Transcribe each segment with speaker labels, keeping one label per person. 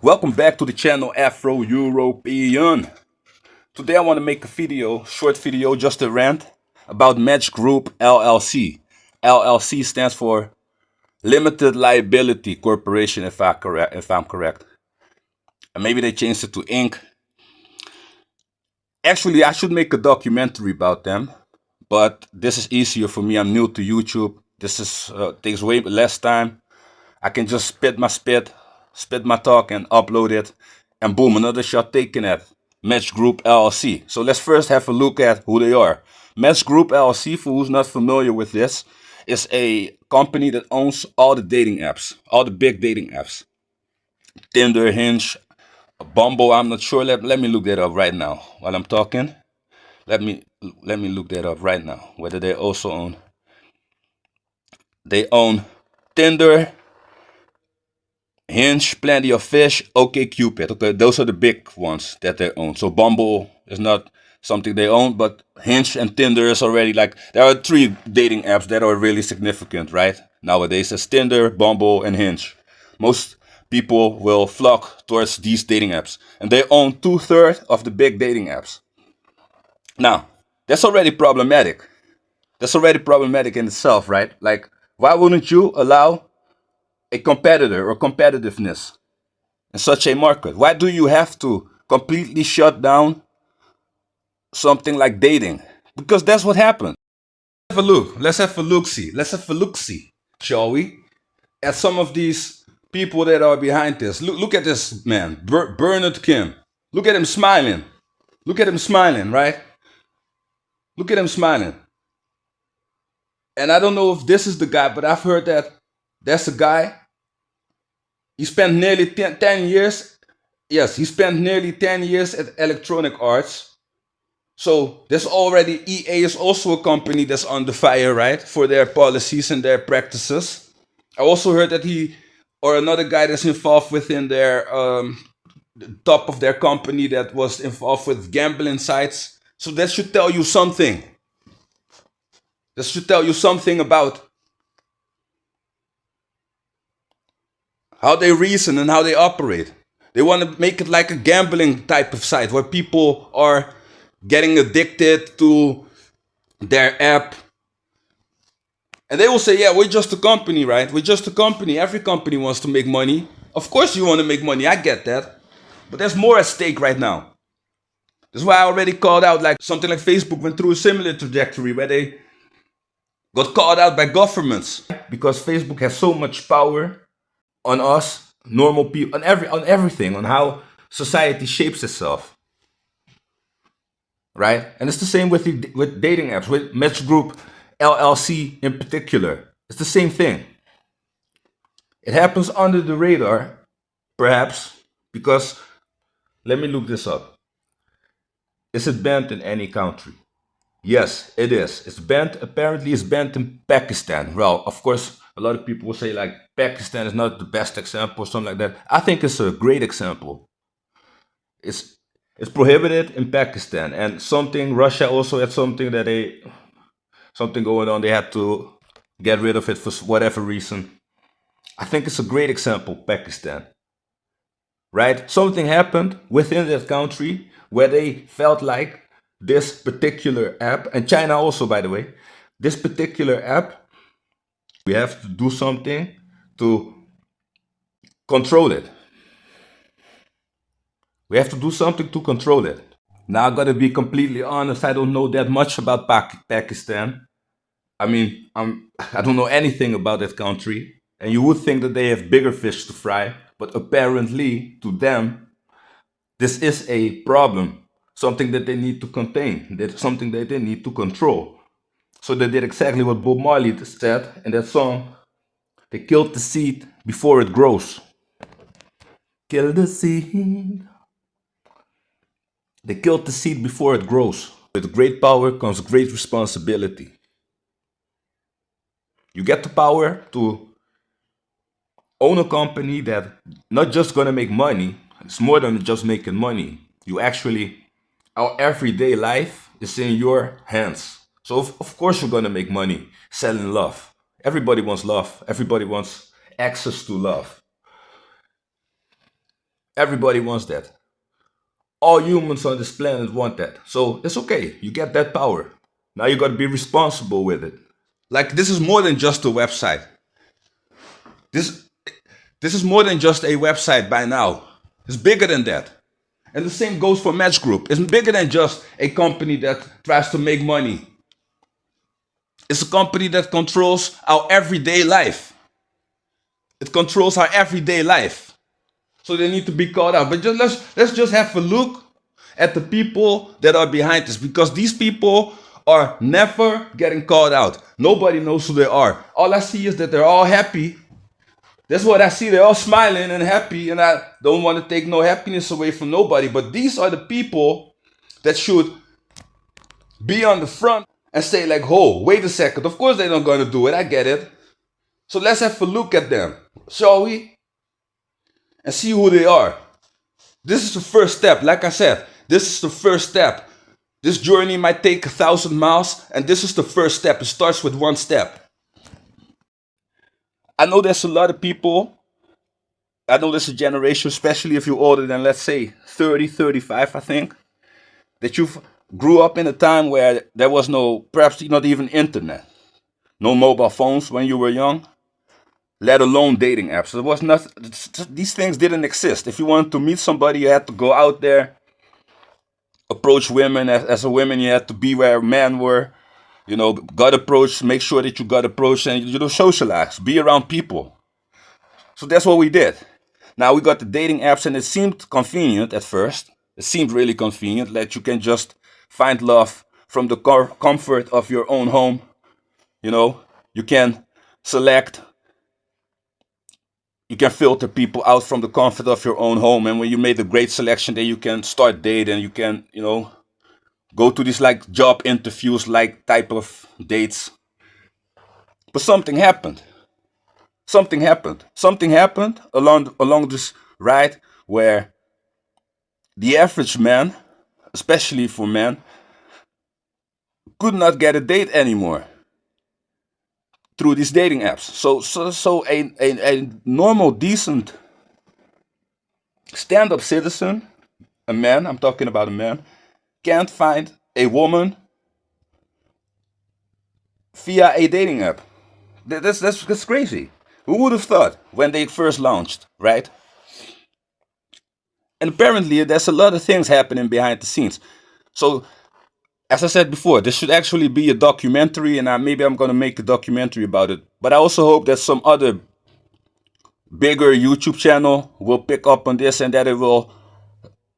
Speaker 1: Welcome back to the channel Afro European. Today I want to make a video, short video, just a rant about Match Group LLC. LLC stands for Limited Liability Corporation, if I'm correct. And maybe they changed it to Inc. Actually, I should make a documentary about them, but this is easier for me. I'm new to YouTube. This is takes way less time. I can just spit my talk and upload it, and boom, another shot taken at Match Group LLC. So let's first have a look at who they are. Match Group LLC, for who's not familiar with this, is a company that owns all the dating apps, all the big dating apps. Tinder, Hinge, Bumble, I'm not sure. Let me look that up right now while I'm talking. Let me look that up right now. Whether they own Tinder, Hinge, Plenty of Fish, OkCupid. Okay, those are the big ones that they own. So Bumble is not something they own, but Hinge and Tinder is already like, there are three dating apps that are really significant, right? Nowadays, it's Tinder, Bumble, and Hinge. Most people will flock towards these dating apps, and they own 2/3 of the big dating apps. Now, that's already problematic. That's already problematic in itself, right? Like, why wouldn't you allow a competitor or competitiveness in such a market? Why do you have to completely shut down something like dating? Because that's what happened. Have a look. Let's have a look see. Let's have a look see, shall we? At some of these people that are behind this. Look at this man, Bernard Kim. Look at him smiling. Look at him smiling, right? Look at him smiling. And I don't know if this is the guy, but I've heard that that's a guy. He spent nearly 10 years. Yes, he spent nearly 10 years at Electronic Arts. So there's already, EA is also a company that's under fire, right? For their policies and their practices. I also heard that he, or another guy that's involved within their, the top of their company that was involved with gambling sites. So that should tell you something. This should tell you something about how they reason and how they operate. They want to make it like a gambling type of site where people are getting addicted to their app. And they will say, yeah, we're just a company, right? We're just a company. Every company wants to make money. Of course you want to make money. I get that. But there's more at stake right now. That's why I already called out, like something like Facebook went through a similar trajectory where they got called out by governments. Because Facebook has so much power on us, normal people, on everything, on how society shapes itself. Right? And it's the same with dating apps, with Match Group LLC in particular. It's the same thing. It happens under the radar, perhaps, because let me look this up. Is it banned in any country? Yes, it is. It's banned. Apparently, it's banned in Pakistan. Well, of course, a lot of people will say like Pakistan is not the best example or something like that. I think it's a great example. It's it's prohibited in Pakistan, and something Russia also had something going on. They had to get rid of it for whatever reason. I think it's a great example, Pakistan. Right? Something happened within that country where they felt like this particular app, and China also, by the way, this particular app, we have to do something to control it. We have to do something to control it. Now, I gotta be completely honest, I don't know that much about Pakistan. I mean, I don't know anything about that country, and you would think that they have bigger fish to fry, but apparently, to them, this is a problem, something that they need to contain, that's something that they need to control. So they did exactly what Bob Marley said in that song. They killed the seed before it grows. Kill the seed. They killed the seed before it grows. With great power comes great responsibility. You get the power to own a company that not just gonna make money, it's more than just making money. You actually, our everyday life is in your hands. So of course you're gonna make money selling love. Everybody wants love. Everybody wants access to love. Everybody wants that. All humans on this planet want that. So it's okay. You get that power. Now you got to be responsible with it. Like this is more than just a website. This this is more than just a website by now. It's bigger than that. And the same goes for Match Group. It's bigger than just a company that tries to make money. It's a company that controls our everyday life. It controls our everyday life. So they need to be called out. But let's just have a look at the people that are behind this, because these people are never getting called out. Nobody knows who they are. All I see is that they're all happy. That's what I see. They're all smiling and happy, and I don't want to take no happiness away from nobody. But these are the people that should be on the front and say like, "Oh, wait a second. Of course they're not going to do it. I get it. So let's have a look at them, shall we? And see who they are." This is the first step. Like I said, this is the first step. This journey might take 1,000 miles, and this is the first step. It starts with one step. I know there's a lot of people. I know there's a generation, especially if you're older than, let's say, 30, 35, I think, that you grew up in a time where there was no, perhaps not even internet, no mobile phones when you were young, let alone dating apps. There was nothing, these things didn't exist. If you wanted to meet somebody, you had to go out there, approach women. As a woman, you had to be where men were. Got approached, make sure that you got approached, and socialize, be around people. So that's what we did. Now we got the dating apps, and it seemed convenient at first. It seemed really convenient that you can just find love from the comfort of your own home. You can select, you can filter people out from the comfort of your own home. And when you made a great selection, then you can start dating. You can, go to these like job interviews, like type of dates. But something happened. Something happened along this ride where the average man, especially for men, could not get a date anymore through these dating apps. So a normal, decent, stand-up citizen, a man, I'm talking about a man, can't find a woman via a dating app. That's crazy. Who would have thought when they first launched, right? And apparently, there's a lot of things happening behind the scenes. So, as I said before, this should actually be a documentary, and maybe I'm going to make a documentary about it. But I also hope that some other bigger YouTube channel will pick up on this, and that it will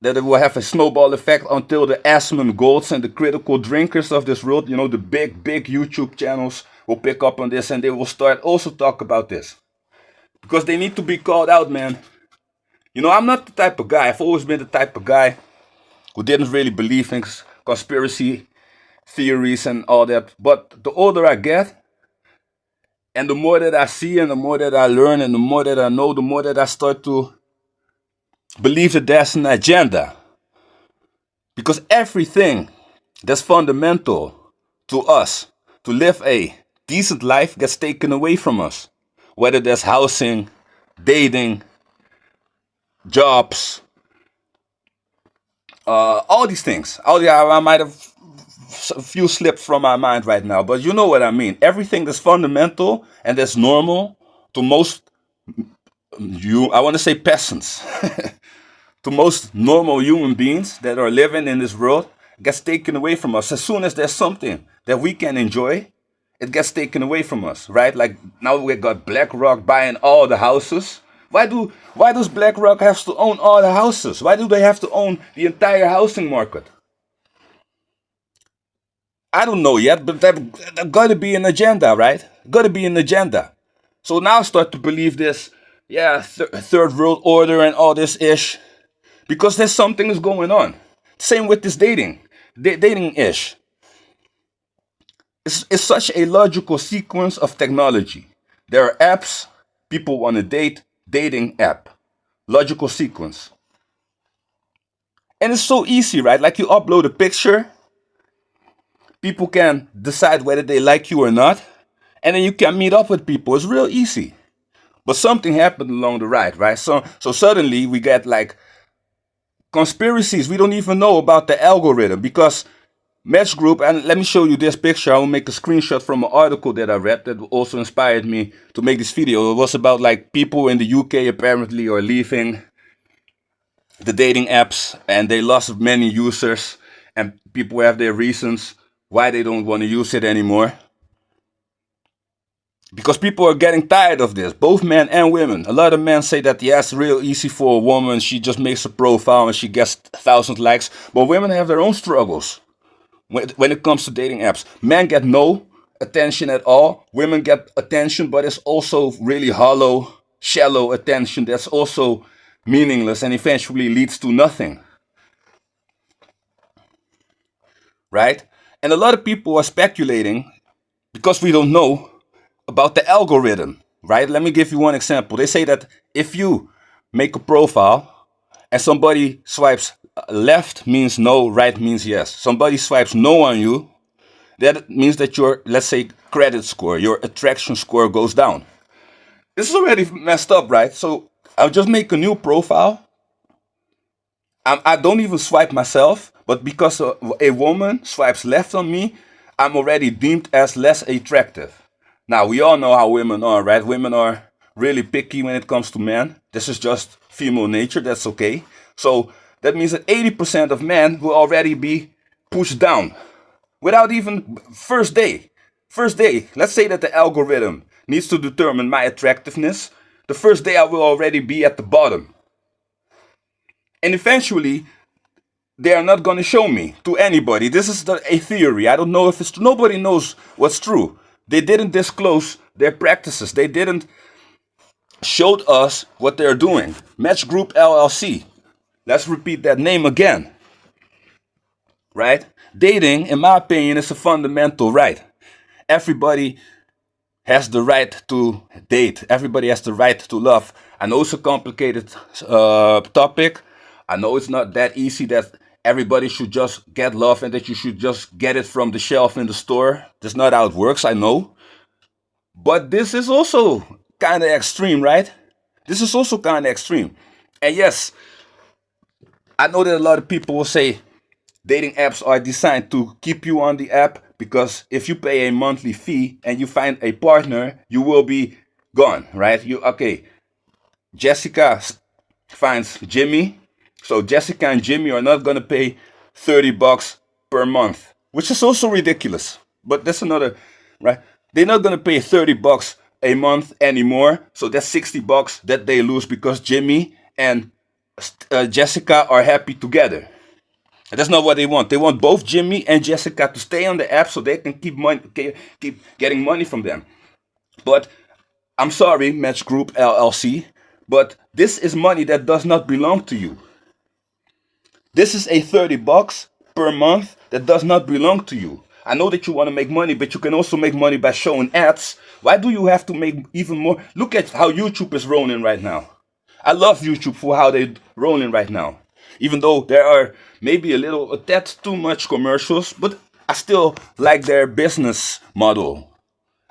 Speaker 1: have a snowball effect until the Asmon Golds and the critical drinkers of this world, the big YouTube channels will pick up on this, and they will start also talk about this. Because they need to be called out, man. I'm not the type of guy, I've always been the type of guy who didn't really believe in conspiracy theories and all that. But the older I get, and the more that I see, and the more that I learn, and the more that I know, the more that I start to believe that there's an agenda. Because everything that's fundamental to us to live a decent life gets taken away from us. Whether there's housing, dating, jobs, all these things. I might have a few slipped from my mind right now, but you know what I mean. Everything that's fundamental and that's normal to most I want to say peasants, to most normal human beings that are living in this world gets taken away from us. As soon as there's something that we can enjoy, it gets taken away from us, right? Like now we got BlackRock buying all the houses. Why does BlackRock have to own all the houses? Why do they have to own the entire housing market? I don't know yet, but there got to be an agenda, right? Got to be an agenda. So now I start to believe this, third world order and all this ish, because there's something is going on. Same with this dating ish. It's such a logical sequence of technology. There are apps, people want to date, dating app. Logical sequence. And it's so easy, right? Like you upload a picture, people can decide whether they like you or not, and then you can meet up with people. It's real easy. But something happened along the ride, right? So suddenly we get like conspiracies we don't even know about the algorithm because Match Group, and let me show you this picture. I will make a screenshot from an article that I read that also inspired me to make this video. It was about like people in the UK apparently are leaving the dating apps and they lost many users and people have their reasons why they don't want to use it anymore. Because people are getting tired of this, both men and women. A lot of men say that, yeah, it's real easy for a woman. She just makes a profile and she gets 1,000 likes. But women have their own struggles when it comes to dating apps. Men get no attention at all. Women get attention, but it's also really hollow, shallow attention that's also meaningless and eventually leads to nothing. Right? And a lot of people are speculating because we don't know about the algorithm, right? Let me give you one example. They say that if you make a profile and somebody swipes left means no, right means yes. Somebody swipes no on you, that means that your, let's say, credit score, your attraction score goes down. This is already messed up, right? So I'll just make a new profile. I don't even swipe myself, but because a woman swipes left on me, I'm already deemed as less attractive. Now, we all know how women are, right? Women are really picky when it comes to men. This is just female nature, that's okay. So that means that 80% of men will already be pushed down without even first day. First day, let's say that the algorithm needs to determine my attractiveness. The first day I will already be at the bottom. And eventually, they are not going to show me to anybody. This is a theory. I don't know if it's true. Nobody knows what's true. They didn't disclose their practices. They didn't show us what they're doing. Match Group LLC. Let's repeat that name again. Right? Dating, in my opinion, is a fundamental right. Everybody has the right to date. Everybody has the right to love. I know it's a complicated topic. I know it's not that easy that everybody should just get love and that you should just get it from the shelf in the store. That's not how it works, I know. But this is also kind of extreme, right? This is also kind of extreme. And yes, I know that a lot of people will say dating apps are designed to keep you on the app because if you pay a monthly fee and you find a partner, you will be gone, right? Jessica finds Jimmy, so Jessica and Jimmy are not gonna pay $30 per month, which is also ridiculous. But that's another, right? They're not gonna pay $30 a month anymore, so that's $60 that they lose because Jimmy and Jessica are happy together. And that's not what they want. They want both Jimmy and Jessica to stay on the app so they can keep getting money from them. But I'm sorry, Match Group LLC, but this is money that does not belong to you. This is a $30 per month that does not belong to you. I know that you want to make money, but you can also make money by showing ads. Why do you have to make even more? Look at how YouTube is rolling right now. I love YouTube for how they're rolling right now. Even though there are maybe a tad too much commercials, but I still like their business model.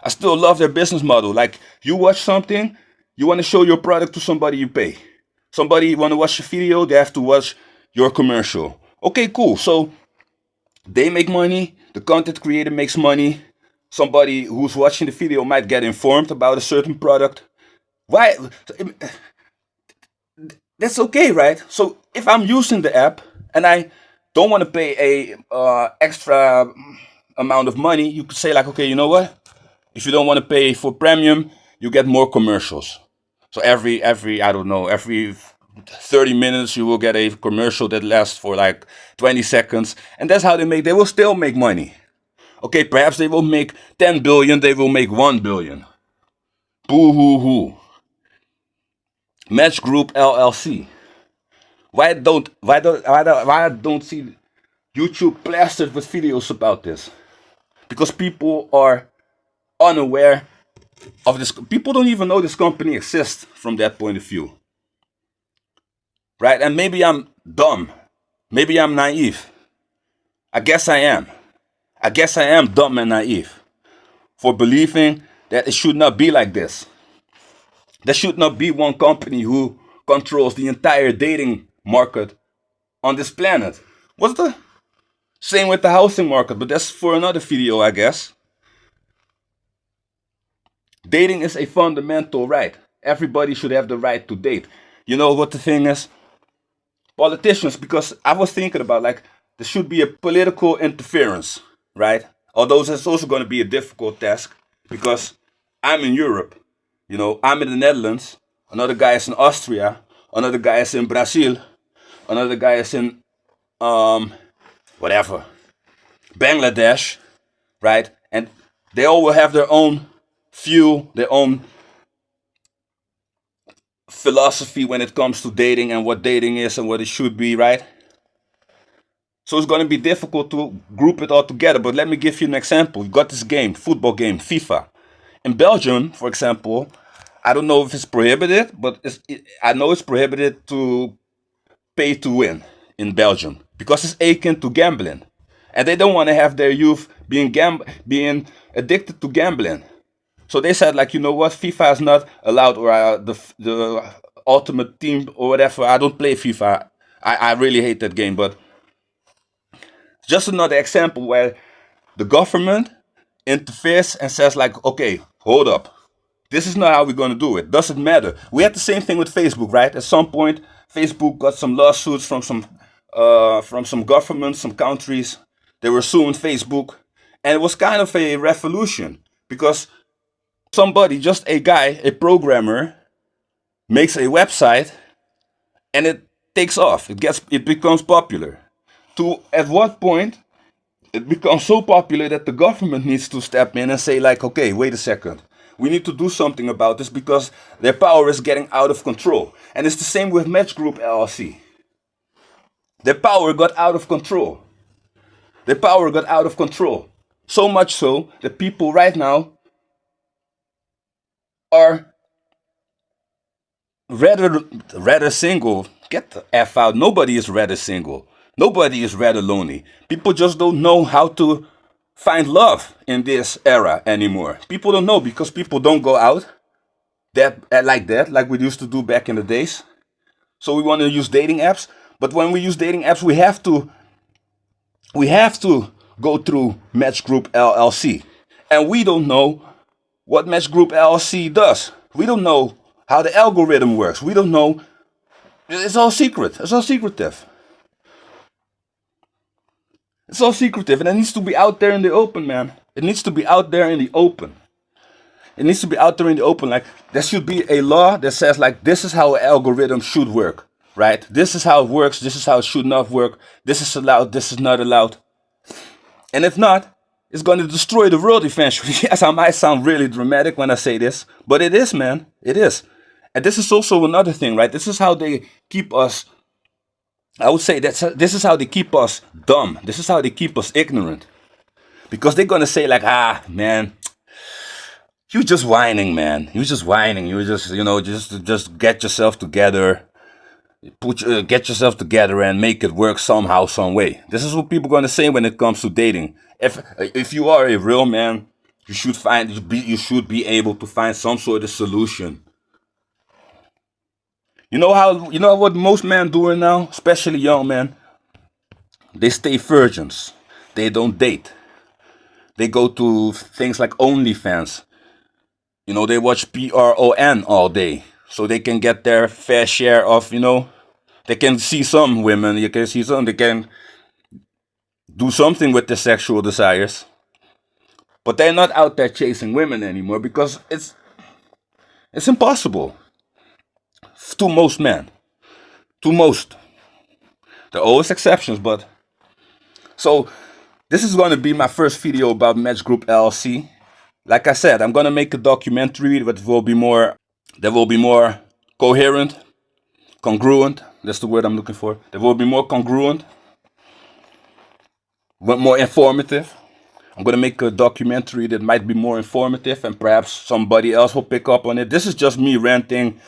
Speaker 1: I still love their business model. Like you watch something, you want to show your product to somebody you pay. Somebody want to watch a video, they have to watch your commercial. Okay, cool. So they make money, the content creator makes money. Somebody who's watching the video might get informed about a certain product. Why? That's okay, right? So if I'm using the app and I don't want to pay a extra amount of money, you could say like, okay, you know what? If you don't want to pay for premium, you get more commercials. So every I don't know, every 30 minutes you will get a commercial that lasts for like 20 seconds, and that's how they will still make money. Okay, perhaps they will make 10 billion, they will make 1 billion. Boo hoo hoo. Match Group LLC. Why don't see YouTube plastered with videos about this? Because people are unaware of this. People don't even know this company exists from that point of view, right? And maybe I'm dumb, maybe I'm naive. I guess I am. I guess I am dumb and naive for believing that it should not be like this. There should not be one company who controls the entire dating market on this planet. What's the same with the housing market? But that's for another video, I guess. Dating is a fundamental right. Everybody should have the right to date. You know what the thing is? Politicians, because I was thinking about like there should be a political interference, right? Although it's also going to be a difficult task because I'm in Europe, I'm in the Netherlands, another guy is in Austria, another guy is in Brazil, another guy is in whatever, Bangladesh, right? And they all will have their own view, their own philosophy when it comes to dating and what dating is and what it should be, right? So it's going to be difficult to group it all together. But let me give you an example. You got this game, football game, FIFA. In Belgium, for example, I don't know if it's prohibited, but I know it's prohibited to pay to win in Belgium because it's akin to gambling. And they don't want to have their youth being addicted to gambling. So they said, like, you know what, FIFA is not allowed, or the ultimate team or whatever. I don't play FIFA. I really hate that game, but just another example where the government interferes and says, like, okay, hold up. This is not how we're going to do it. Doesn't matter. We had the same thing with Facebook, right? At some point, Facebook got some lawsuits from some governments, some countries. They were suing Facebook, and it was kind of a revolution because somebody, just a guy, a programmer, makes a website, and it takes off. It becomes popular. At what point it becomes so popular that the government needs to step in and say, like, okay, wait a second. We need to do something about this because their power is getting out of control. And it's the same with Match Group LLC. Their power got out of control. Their power got out of control. So much so that people right now are rather single. Get the F out. Nobody is rather single. Nobody is rather lonely. People just don't know how to find love in this era anymore. People don't know because people don't go out like we used to do back in the days. So we want to use dating apps, but when we use dating apps, we have to go through Match Group LLC, and we don't know what Match Group LLC does. We don't know how the algorithm works. We don't know. It's all secret. It's all secretive. It's all secretive, and it needs to be out there in the open, man. It needs to be out there in the open. It needs to be out there in the open. Like, there should be a law that says, like, this is how an algorithm should work, right? This is how it works. This is how it should not work. This is allowed. This is not allowed. And if not, it's going to destroy the world eventually. Yes, I might sound really dramatic when I say this, but it is, man. It is. And this is also another thing, right? This is how they keep us. I would say this is how they keep us dumb. This is how they keep us ignorant. Because they're going to say, like, man, you just whining, man. You just whining. You just, just get yourself together. Get yourself together and make it work somehow, some way. This is what people are going to say when it comes to dating. If you are a real man, you should be able to find some sort of solution. You know what most men doing now, especially young men? They stay virgins. They don't date. They go to things like OnlyFans. They watch PRON all day. So they can get their fair share of, they can see some women, you can see some, they can do something with their sexual desires. But they're not out there chasing women anymore because it's impossible. To most men. To most. There are always exceptions, but... So, this is going to be my first video about Match Group LLC. Like I said, I'm going to make a documentary that will be more coherent, congruent. That's the word I'm looking for. That will be more congruent, more informative. I'm going to make a documentary that might be more informative and perhaps somebody else will pick up on it. This is just me ranting.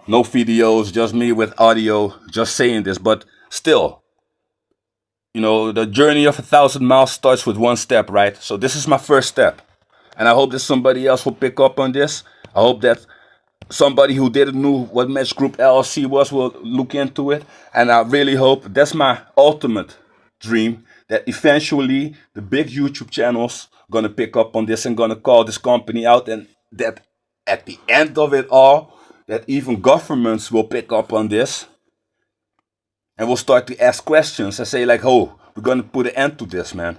Speaker 1: No videos, just me with audio, just saying this. But still, the journey of 1,000 miles starts with one step, right? So this is my first step. And I hope that somebody else will pick up on this. I hope that somebody who didn't know what Match Group LLC was will look into it. And I really hope, that's my ultimate dream, that eventually the big YouTube channels gonna pick up on this and gonna call this company out, and that at the end of it all, that even governments will pick up on this and will start to ask questions and say like, oh, we're gonna put an end to this, man.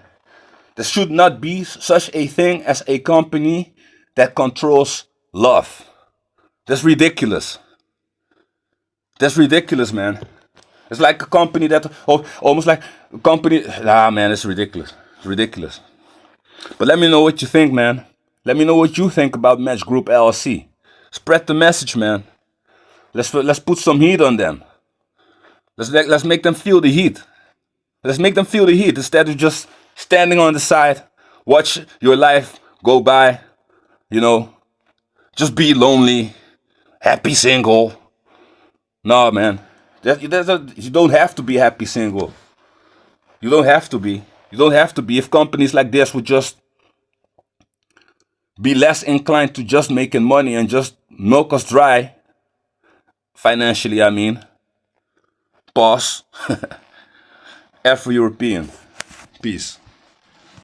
Speaker 1: There should not be such a thing as a company that controls love. That's ridiculous. That's ridiculous, man. It's like a company that, oh, almost like a company. Ah, man, it's ridiculous. It's ridiculous. But let me know what you think, man. Let me know what you think about Match Group LLC. Spread the message, man. Let's put some heat on them. Let's make them feel the heat. Let's make them feel the heat instead of just standing on the side, watch your life go by. You know, just be lonely, happy single. No, man. You don't have to be happy single. You don't have to be. You don't have to be. If companies like this would just be less inclined to just making money and just milk us dry, financially, I mean, pause. Afro European. Peace.